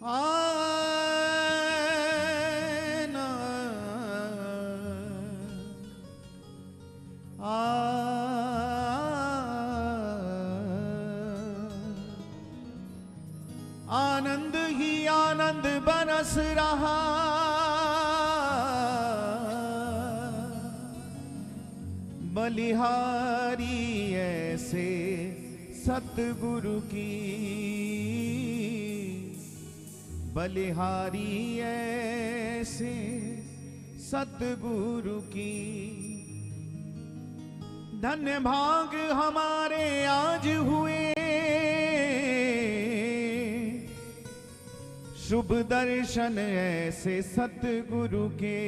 आना आनंद ही आनंद बरस रहा, बलिहारी ऐसे सतगुरु की, बलिहारी ऐसे सतगुरु की। धन्य भाग हमारे आज हुए, शुभ दर्शन ऐसे सतगुरु के।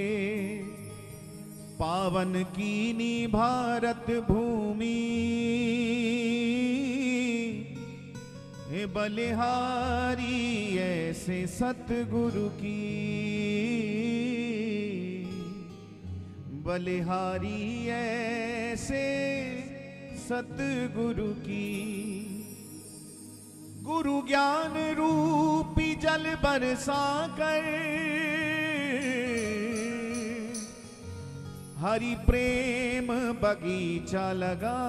पावन कीनी भारत भूमि, हे बलिहारी ऐसे सतगुरु की, बलिहारी ऐसे सतगुरु की। गुरु ज्ञान रूपी जल बरसा कर, हरि प्रेम बगीचा लगा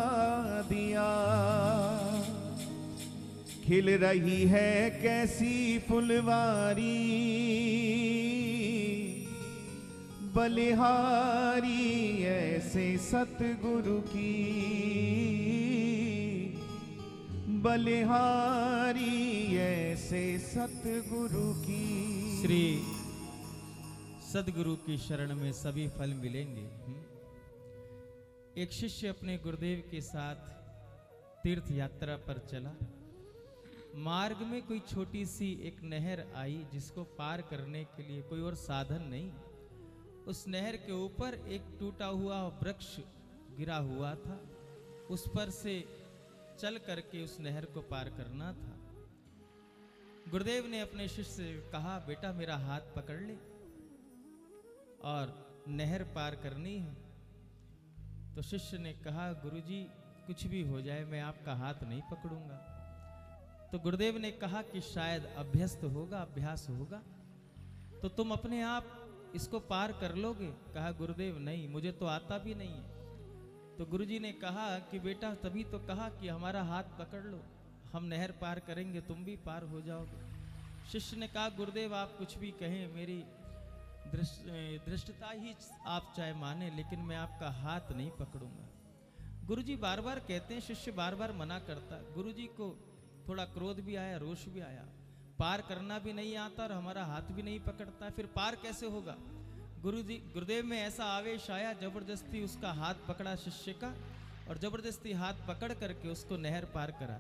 दिया। खिल रही है कैसी फुलवारी, बलिहारी ऐसे सतगुरु की, बलिहारी ऐसे सतगुरु की। श्री सदगुरु की शरण में सभी फल मिलेंगे। एक शिष्य अपने गुरुदेव के साथ तीर्थ यात्रा पर चला। मार्ग में कोई छोटी सी एक नहर आई, जिसको पार करने के लिए कोई और साधन नहीं। उस नहर के ऊपर एक टूटा हुआ वृक्ष गिरा हुआ था, उस पर से चल करके उस नहर को पार करना था। गुरुदेव ने अपने शिष्य से कहा, बेटा मेरा हाथ पकड़ ले और नहर पार करनी है। तो शिष्य ने कहा, गुरुजी कुछ भी हो जाए मैं आपका हाथ नहीं पकड़ूंगा। तो गुरुदेव ने कहा कि शायद अभ्यस्त होगा, अभ्यास होगा, तो तुम अपने आप इसको पार कर लोगे। कहा, गुरुदेव नहीं, मुझे तो आता भी नहीं है। तो गुरुजी ने कहा कि बेटा तभी तो कहा कि हमारा हाथ पकड़ लो, हम नहर पार करेंगे, तुम भी पार हो जाओगे। शिष्य ने कहा, गुरुदेव आप कुछ भी कहें, मेरी दृष्टता ही आप चाहे माने, लेकिन मैं आपका हाथ नहीं पकड़ूंगा। गुरुजी बार बार कहते हैं, शिष्य बार बार मना करता। गुरुजी को थोड़ा क्रोध भी आया, रोष भी आया। पार करना भी नहीं आता और हमारा हाथ भी नहीं पकड़ता, फिर पार कैसे होगा। गुरुदेव में ऐसा आवेश आया, जबरदस्ती उसका हाथ पकड़ा शिष्य का, और जबरदस्ती हाथ पकड़ करके उसको नहर पार करा।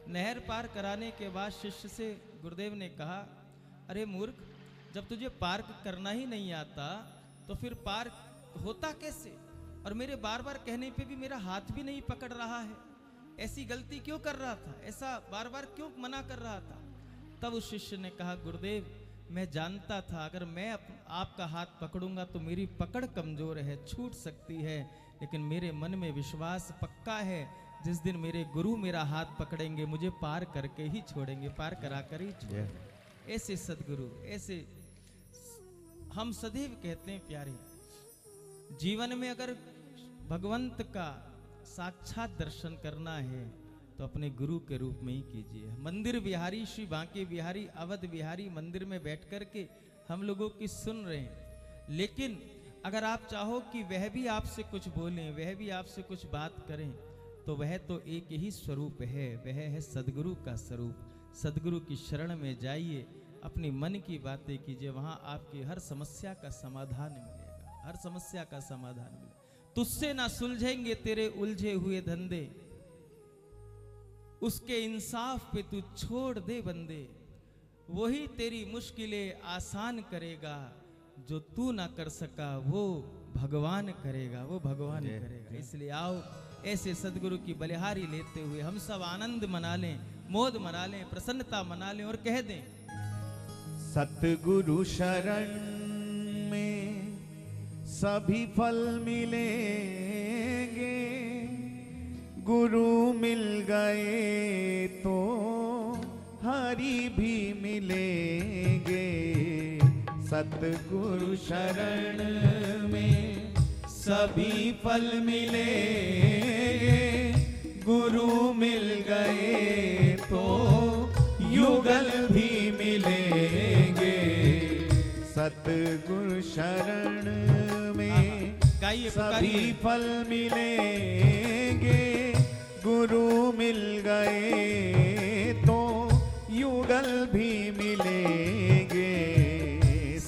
नहर पार कराने के बाद शिष्य से गुरुदेव ने कहा, अरे मूर्ख, जब तुझे पार करना ही नहीं आता तो फिर पार होता कैसे? और मेरे बार बार कहने पे भी मेरा हाथ भी नहीं पकड़ रहा है, ऐसी गलती क्यों कर रहा था, ऐसा बार बार क्यों मना कर रहा था? तब उस शिष्य ने कहा, गुरुदेव मैं जानता था अगर मैं आपका हाथ पकड़ूंगा तो मेरी पकड़ कमजोर है, छूट सकती है, लेकिन मेरे मन में विश्वास पक्का है, जिस दिन मेरे गुरु मेरा हाथ पकड़ेंगे मुझे पार करके ही छोड़ेंगे, पार करा कर ही छोड़ेंगे। ऐसे सदगुरु, ऐसे हम सदैव कहते हैं प्यारे, जीवन में अगर भगवंत का साक्षात दर्शन करना है तो अपने गुरु के रूप में ही कीजिए। मंदिर बिहारी श्री बांके बिहारी अवध बिहारी मंदिर में बैठ कर के हम लोगों की सुन रहे हैं, लेकिन अगर आप चाहो कि वह भी आपसे कुछ बोलें, वह भी आपसे कुछ बात करें, तो वह तो एक ही स्वरूप है, वह है सदगुरु का स्वरूप। सदगुरु की शरण में जाइए, अपनी मन की बातें कीजिए, वहां आपकी हर समस्या का समाधान मिलेगा, हर समस्या का समाधान मिलेगा। तुझसे ना सुलझेंगे तेरे उलझे हुए धंधे, उसके इंसाफ पे तू छोड़ दे बंदे, वही तेरी मुश्किलें आसान करेगा, जो तू ना कर सका वो भगवान करेगा, वो भगवान करेगा। इसलिए आओ ऐसे सदगुरु की बलिहारी लेते हुए हम सब आनंद मना लें, मोद मना लें, प्रसन्नता मना लें और कह दें, सतगुरु शरण में सभी फल मिलेंगे, गुरु मिल गए तो हरि भी मिलेंगे। सतगुरु शरण में सभी फल मिलेंगे, गुरु मिल गए तो युगल भी मिलेंगे। सतगुरु शरण में गाइए, सभी पुकारिए। फल मिलेंगे, गुरु मिल गए तो युगल भी मिलेंगे।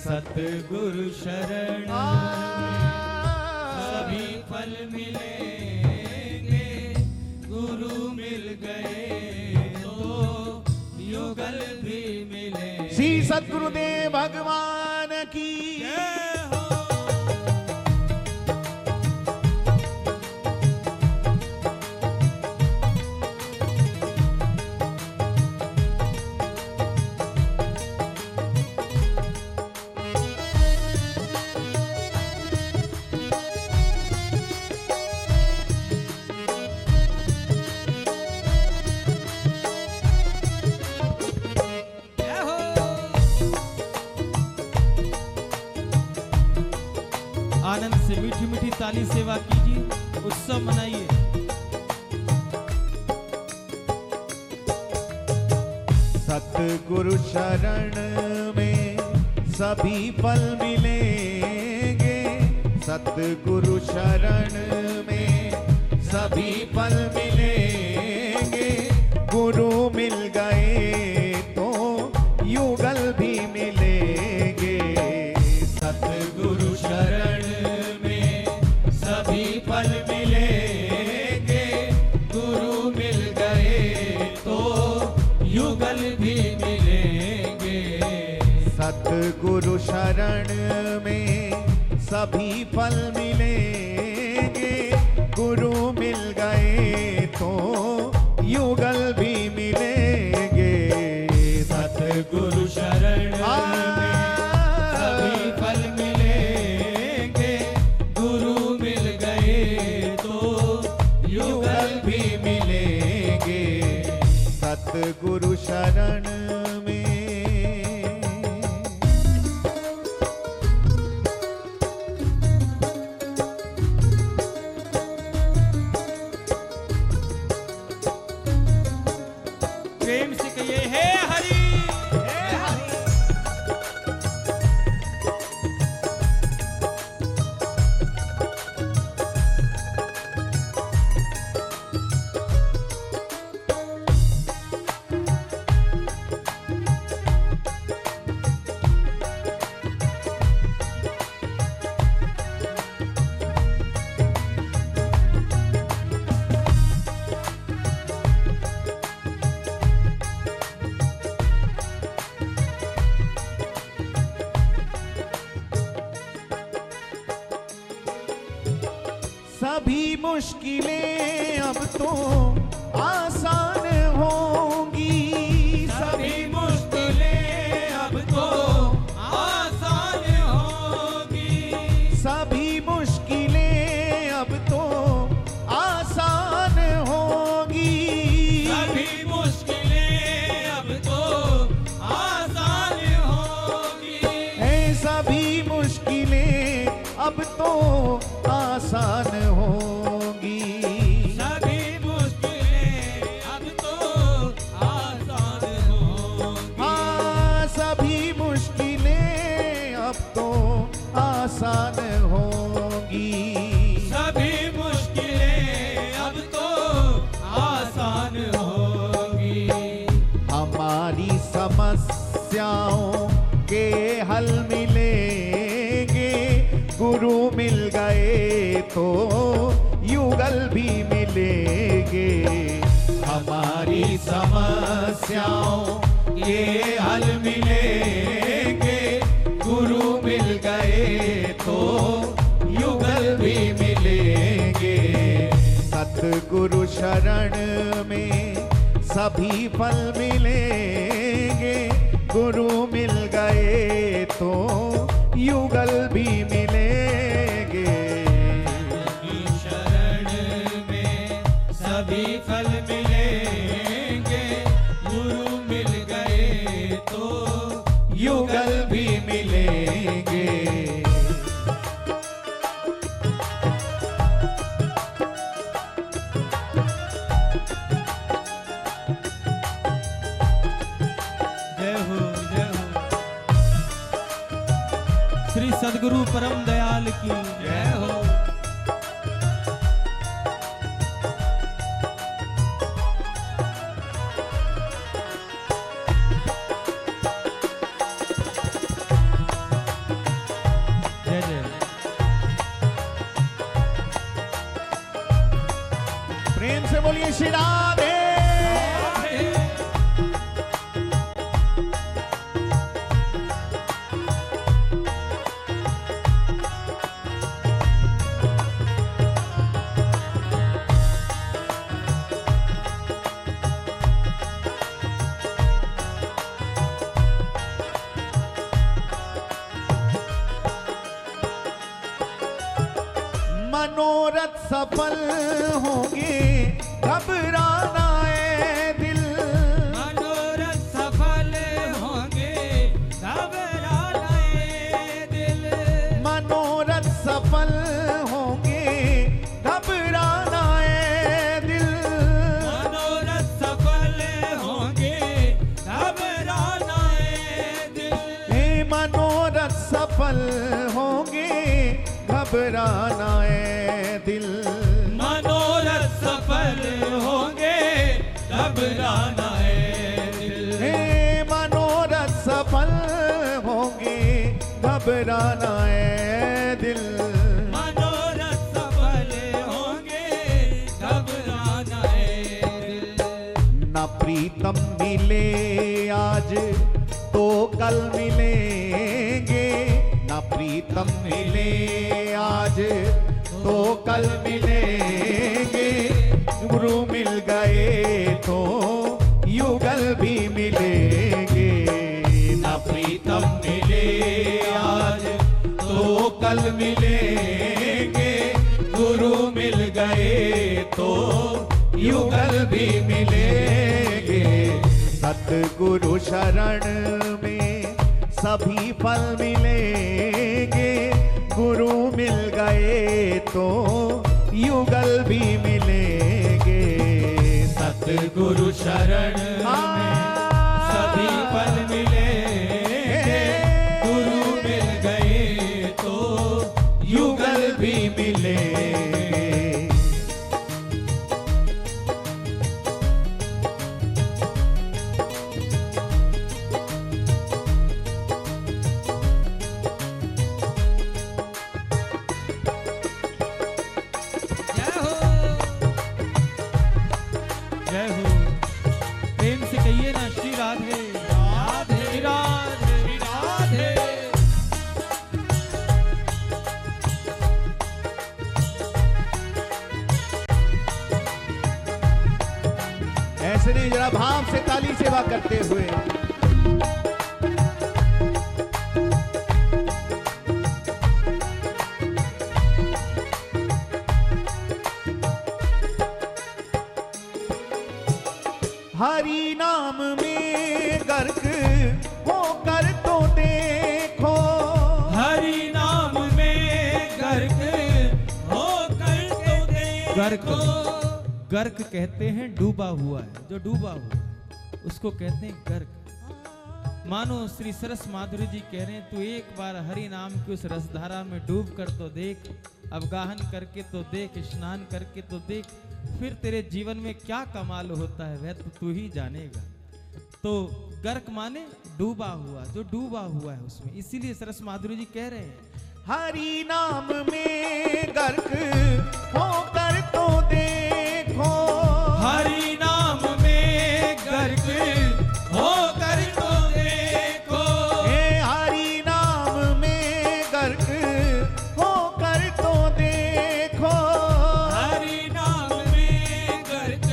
सतगुरु शरण सभी फल मिलेंगे, गुरु मिल गए तो युगल भी मिले। श्री सतगुरुदेव भगवान की जय हो। आनंद से मीठी मीठी ताली सेवा कीजिए, उत्सव मनाइए। सतगुरु शरण में सभी फल मिलेंगे, सतगुरु शरण में सभी फल मिलेंगे, गुरु मिल गए तो युगल भी मिलेंगे। सतगुरु शरण में सभी फल मिलेंगे, गुरु मिल गए तो युगल भी मिलेंगे। सतगुरु शरण में सभी फल मिलेंगे, गुरु मिल गए तो युगल भी मिलेंगे। सतगुरु शरण में सभी फल मिलेंगे, गुरु मिल गए तो युगल भी मिलेंगे। सतगुरु शरण में प्रेम से कहिए, हे हरि, हे हरि। सभी मुश्किलें अब तो आसान होंगी, सभी मुश्किलें अब तो आसान होगी, सभी मुश्किलें अब तो आसान होंगी, सभी मुश्किलें अब तो आसान होगी, सभी मुश्किलें अब तो आसान होंगी। सभी मुश्किलें अब तो आसान होगी, हाँ, सभी मुश्किलें अब तो आसान होंगी, सभी मुश्किलें अब तो आसान होगी। हमारी समस्याओं के हल मिलेंगे, गुरु मिल गए तो युगल भी मिलेंगे। हमारी समस्याओं के हल मिलेंगे, गुरु मिल गए तो युगल भी मिलेंगे। सतगुरु शरण में सभी फल मिलेंगे, गुरु मिल गए तो युगल भी मिलेंगे। शरण में सभी फल मिलेंगे, गुरु मिल गए तो युगल भी मिलेंगे। सदगुरु परम दयाल की जय हो। जय जय। प्रेम से बोलिए श्री राधे। मनोरथ सफल होंगे घबराना है दिल। मनोरथ सफल होंगे घबराना है दिल। मनोरथ सफल होंगे घबराना है दिल। मनोरथ सफल होंगे घबराना है दिल। हे मनोरथ सफल होंगे घबराना है दिल। मनोरथ सफल होंगे घबराना है दिल। हे मनोरथ सफल होंगे घबराना है दिल। मनोरथ सफल होंगे घबराना है दिल। न प्रीतम मिले आज तो कल मिलेंगे। न प्रीतम मिले आज तो कल मिलेंगे। गुरु मिल गए तो युगल भी मिलेंगे। न प्रीतम मिले आज तो कल मिलेंगे। गुरु मिल गए तो युगल भी मिलेंगे। सतगुरु शरण में सभी फल मिलेंगे। गुरु मिल गए तो युगल भी मिलेंगे। सतगुरु शरण में सभी फल मिलेंगे। गुरु मिल गए तो युगल भी मिलेंगे। जय हो जय हो। प्रेम से कहिए ना श्री राधे राधे श्री राधे श्री राधे। ऐसे नहीं, जरा भाव से ताली सेवा करते हुए। हरि नाम में गर्क होकर तो देखो। हरि नाम में गर्क होकर तो देखो। गर्क गर्क कहते हैं डूबा हुआ है, जो डूबा हुआ है उसको कहते हैं गर्क। मानो श्री सरस माधुरी जी कह रहे हैं तू एक बार हरि नाम की उस रसधारा में डूब कर तो देख, अवगाहन करके तो देख, स्नान करके तो देख, फिर तेरे जीवन में क्या कमाल होता है वह तो तू ही जानेगा। तो गर्क माने डूबा हुआ, जो डूबा हुआ है उसमें। इसीलिए सरस माधुरी जी कह रहे हैं हरि नाम में गर्क होकर तो देखो। हरि नाम में गर्क होकर तो देखो। हे हरि नाम में गर्क होकर तो देखो। हरि नाम में गर्क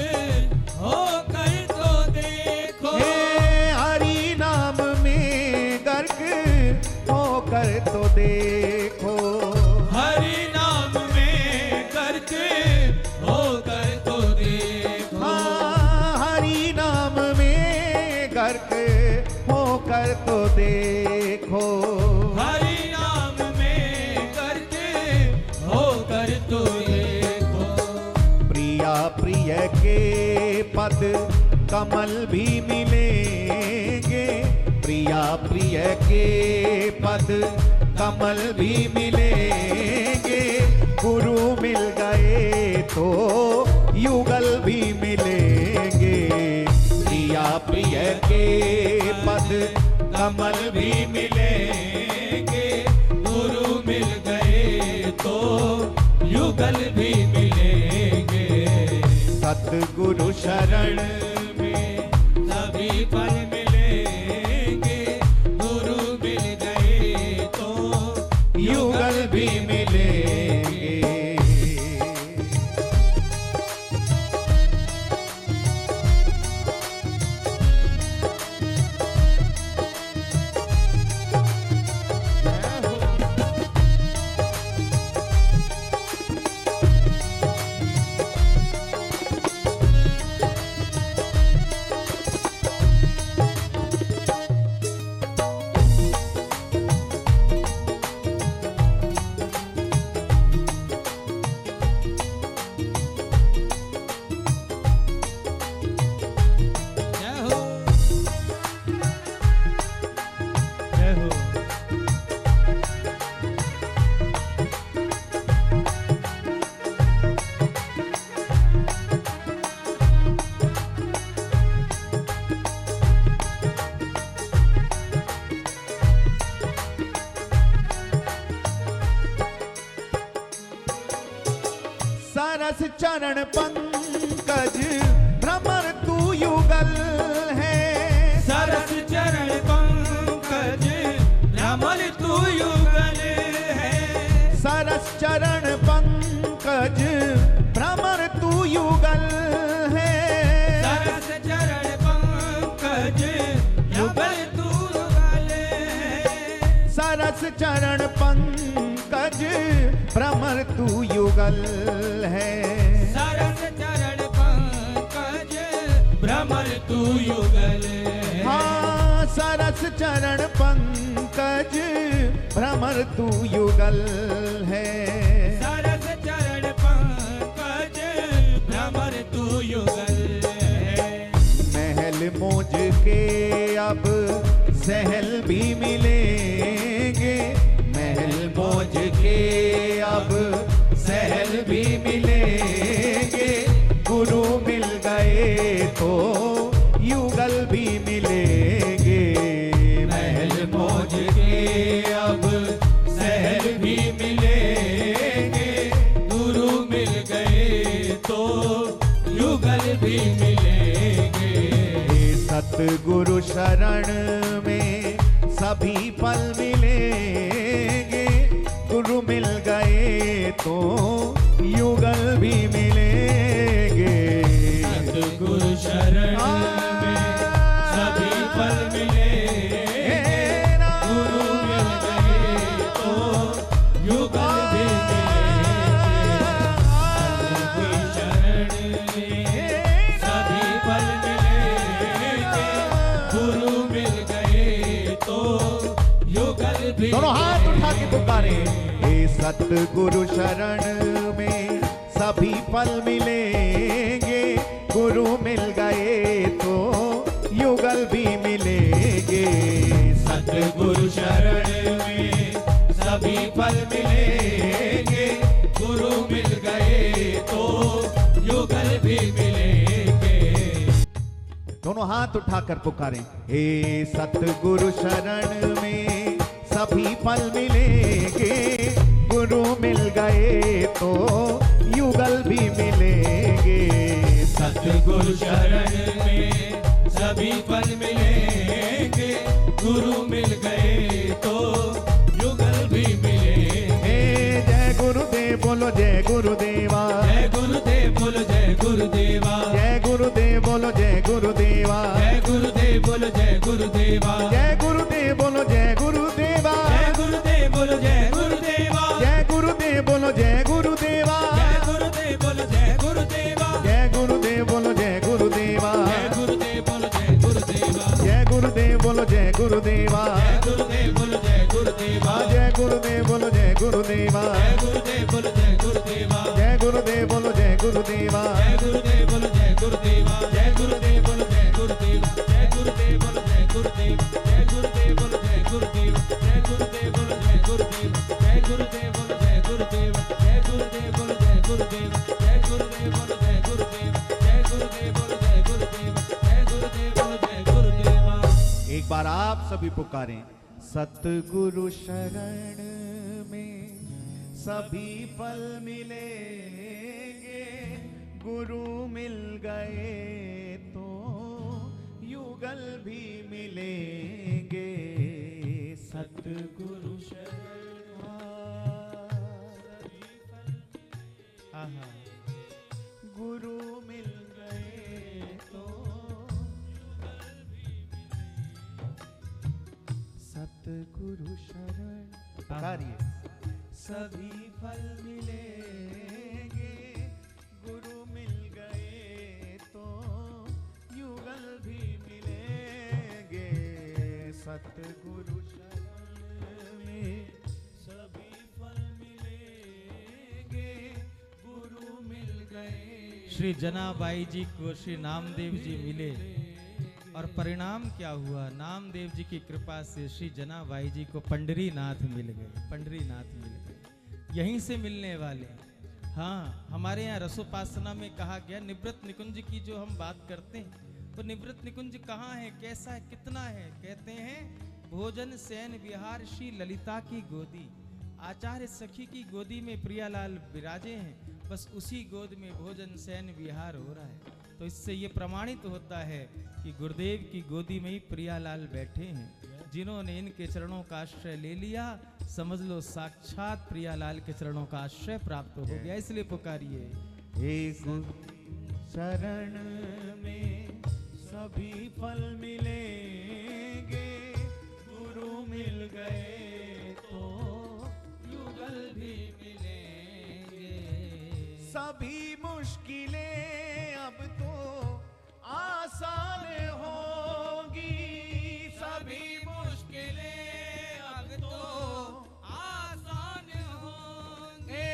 होकर तो देखो। हे हरि नाम में गर्क होकर तो देखो। हरि नाम में गर्क होकर तो देखो। हाँ, हरि नाम में गर्क होकर तो देखो। हरि नाम में गर्क होकर तो देखो। प्रिया प्रिय के पद कमल भी मिलेंगे। प्रिया प्रिय के पद कमल भी मिलेंगे, गुरु मिल गए तो युगल भी मिलेंगे। प्रिया प्रिय के पद कमल भी मिलेंगे, गुरु मिल गए तो युगल भी मिलेंगे। सतगुरु शरण में सभी फल मिलेंगे, गुरु मिल गए तो युगल भी मिलेंगे। जय हो जय हो। सरस चरण पंकज भ्रमर तू युगल है। सरस चरण पंकज भ्रमर तू युगल है। सरस चरण पंकज भ्रमर तू युगल है। सरस चरण पंकज युगल तू युगल है। सरस चरण पंकज भ्रमर तू युगल है। सरस चरण पंकज भ्रमर तू युगल है। हाँ सरस चरण पंकज भ्रमर तू युगल है। सरस चरण पंकज भ्रमर तू युगल है। महल मौज के अब सहल भी मिलेंगे, महल मौज के अब सहल भी मिलेंगे। गुरु मिल गए तो युगल भी मिलेंगे। महल मौज के अब सहल भी मिलेंगे, गुरु मिल गए तो युगल भी मिलेंगे। सतगुरु शरण में सभी फल मिलेंगे, गुरु मिल गए तो युगल भी मिलेंगे। सतगुरु शरण में सभी फल मिलेंगे, गुरु मिल गए तो युगल भी मिलेंगे। सतगुरु शरण में सभी फल मिलेंगे, गुरु मिल गए तो युगल भी दोनों हाथ उठा के पुकारे, हे सतगुरु शरण में सभी फल मिलेंगे, गुरु मिल गए तो युगल भी मिलेंगे। सतगुरु शरण में सभी फल मिलेंगे, गुरु मिल गए तो युगल भी मिलेंगे। दोनों हाथ उठाकर पुकारे, हे सतगुरु शरण में सभी फल मिलेंगे, गुरु मिल गए तो युगल भी मिलेंगे। सतगुरु शरण में सभी फल मिलेंगे, गुरु मिल गए तो युगल भी मिलेंगे। जय गुरुदेव बोलो जय गुरुदेवा, जय गुरुदेव बोलो जय गुरुदेवा, जय गुरुदेव बोलो जय गुरुदेवा, जय गुरुदेव बोलो जय गुरुदेवा, जय गुरुदेव बोलो जय गुरुदेवा, जय गुरुदेव बोलो जय गुरुदेवा, जय गुरुदेव बोलो जय गुरुदेवा, जय गुरुदेव बोलो जय गुरुदेवा, जय गुरुदेव बोलो जय गुरुदेवा, जय गुरुदेव बोलो जय गुरुदेवा, जय गुरुदेव बोलो जय गुरुदेवा, जय गुरुदेव बोलो जय गुरुदेवा, जय गुरुदेव बोलो जय गुरुदेवा, जय गुरुदेव बोलो जय गुरुदेवा, जय गुरुदेव बोलो जय गुरुदेवा, जय गुरुदेव बोलो जय गुरुदेवा, जय गुरुदेव बोलो जय गुरुदेवा, जय गुरुदेव बोलो जय गुरुदेव, जय गुरुदेव बोलो जय गुरुदेव, जय गुरुदेव बोलो जय गुरुदेव। सभी पुकारें। सतगुरु शरण में सभी फल मिलेंगे, गुरु मिल गए तो युगल भी मिलेंगे। सतगुरु शरण आहा, गुरु मिल गए तो सतगुरु शरण पुकारिए। सभी फल मिलेंगे, गुरु मिल गए तो युगल भी मिलेंगे। सतगुरु शरण में सभी फल मिलेंगे, गुरु मिल गए। श्री जनाबाई जी को श्री नामदेव जी मिले और परिणाम क्या हुआ? नामदेव जी की कृपा से श्री जनाबाई जी को पंडरीनाथ मिल गए। पंडरीनाथ मिल गए, यहीं से मिलने वाले। हाँ, हमारे यहाँ रसोपासना में कहा गया निवृत्त निकुंज की जो हम बात करते हैं, तो निवृत्त निकुंज कहाँ है, कैसा है, कितना है? कहते हैं भोजन शयन विहार श्री ललिता की गोदी। आचार्य सखी की गोदी में प्रियालाल विराजे हैं, बस उसी गोद में भोजन शयन विहार हो रहा है। तो इससे ये प्रमाणित होता है कि गुरुदेव की गोदी में ही प्रियालाल बैठे हैं। जिन्होंने इनके चरणों का आश्रय ले लिया, समझ लो साक्षात प्रियालाल के चरणों का आश्रय प्राप्त हो गया। इसलिए पुकारिए। हे गुरु शरण में सभी फल मिलेंगे, गुरु मिल गए तो युगल भी मिलेंगे। सभी मुश्किलें अब तो आसान होगी, सभी मुश्किलें अब तो आसान होंगे।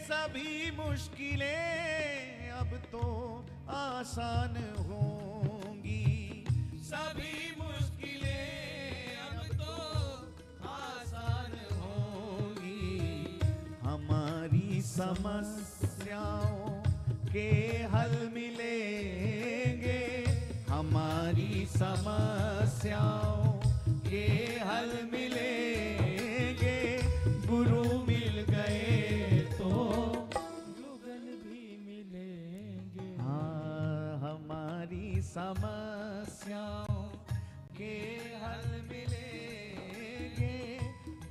सभी मुश्किलें अब तो आसान होंगी, सभी मुश्किलें अब तो आसान होंगी। हमारी समस्याओं के हल मिलेंगे, हमारी समस्याओं के हल मिलेंगे। गुरु मिल गए तो युगल भी मिलेंगे। हाँ, हमारी समस्याओं के हल मिलेंगे,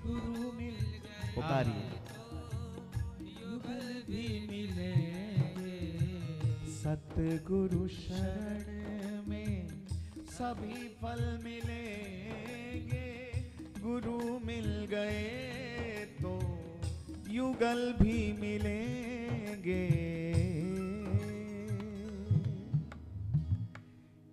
गुरु मिल गए। पुकारिए। युगल भी मिलेंगे। सतगुरु शरण में सभी फल मिलेंगे, गुरु मिल गए तो युगल भी मिलेंगे।